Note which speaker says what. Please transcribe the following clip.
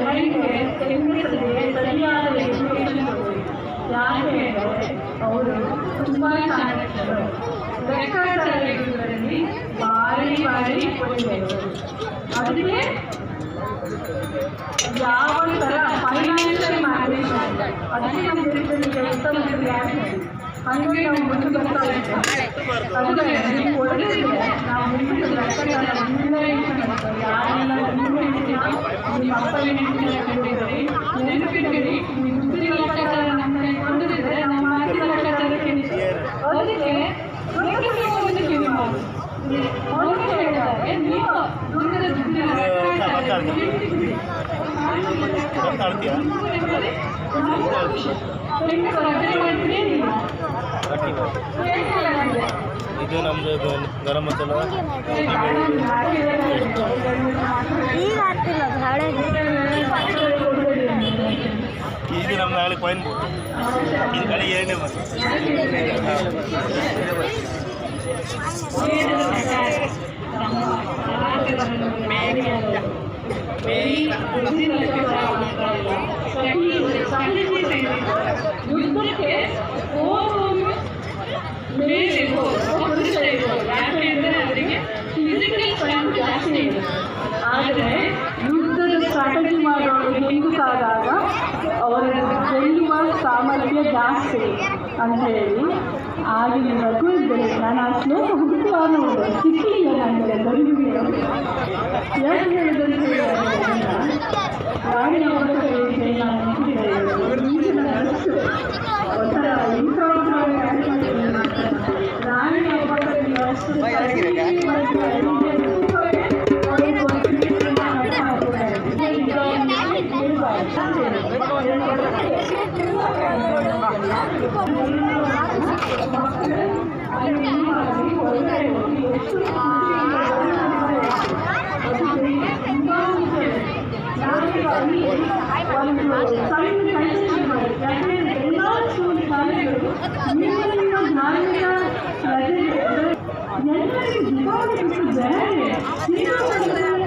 Speaker 1: ಜನರಿಗೆ ಹೆಂಗಸರಿಗೆ ಸರಿಯಾದ ಎಜುಕೇಶನ್ ಕೊಡಬೇಕು. ಯಾಕೆ ಅಂದರೆ ಅವರು ತುಂಬ ಚೆನ್ನಾಗಿರ್ತಾರೆ, ಲೆಕ್ಕಾಚಾರ ಇರುವುದರಲ್ಲಿ ಭಾರಿ ಒಳ್ಳೆಯವರು. ಅದಕ್ಕೆ ಯಾವ ಥರ ಫೈನಾನ್ಷಿಯಲ್ ಮ್ಯಾನೇಜ್ಮೆಂಟ್ ಅದಕ್ಕೆ ನಮ್ಮ ದೇಶದಲ್ಲಿ ಉತ್ತಮ ಯಾಕೆ ಹಂಗೆ ನಾವು ಮುಂದೆ ಬರ್ತಾ ಇದ್ದೇವೆ. ಅದಕ್ಕೆ ನೀವು ಒಳ್ಳೆಯದಿದೆ ನಾವು ಮುಂದೆ ಲೆಕ್ಕಾಚಾರ ಯಾರೆಲ್ಲ ನಿಮ್ಮ ಅಪ್ಪ ಹೇಳಿದ್ದೀರಿ ನೆನಪಿದ್ದೀರಿ ಮುಂದಿನ ಲೆಕ್ಕಾಚಾರ ನಮ್ಮ ಕೊಂಡಿದ್ರೆ ನಮ್ಮ ಮಾತಿನ ಲೆಕ್ಕಾಚಾರಕ್ಕೆ ಅದಕ್ಕೆ ಒಂದಕ್ಕೆ ನೀವು ಹೇಳಿದ್ದಾರೆ ನೀವು ಮುಂದಿನ
Speaker 2: ಇದು ನಮ್ಮದು ಗರಂ ಮಸಾಲ ಇದು ನಮ್ಮ ನಾಳೆ ಕಾಯಿನ್ ಇದು ಕಡೆ ಎರಡನೇ
Speaker 1: ಯುದ್ಧಕ್ಕೆ ಯಾಕೆಂದರೆ ಅವರಿಗೆ ಫಿಸಿಕಲ್ ಸ್ಟ್ರೆಂತ್ ಜಾಸ್ತಿ ಇದೆ. ಆದರೆ ಯುದ್ಧದ ಸ್ಟ್ರಾಟಜಿ ಮಾಡೋರು ಹೆಂಗಸಾದಾಗ ಅವರ ಗೆಲ್ಲುವ ಸಾಮರ್ಥ್ಯ ಜಾಸ್ತಿ ಅಂತ ಹೇಳಿ ಆಗಿನ ರಘು ಇದ್ದರೆ ನಾನು ಆ ಶ್ಲೋಕ ಹುಡುಕುವಾಗ ನೋಡಿದೆ, ಸಿಕ್ಕಲಿಲ್ಲ ನನಗೆ ಗರಿಬಿಗೆ. ಯಾಕೆ ಹೇಳಿದಂತ ರಾಣಿ ಅವರ ಕೈಗೆ ನಾನು ಒಂಥರ ರಾಣಿ ಎಲ್ಲರಿಗೂ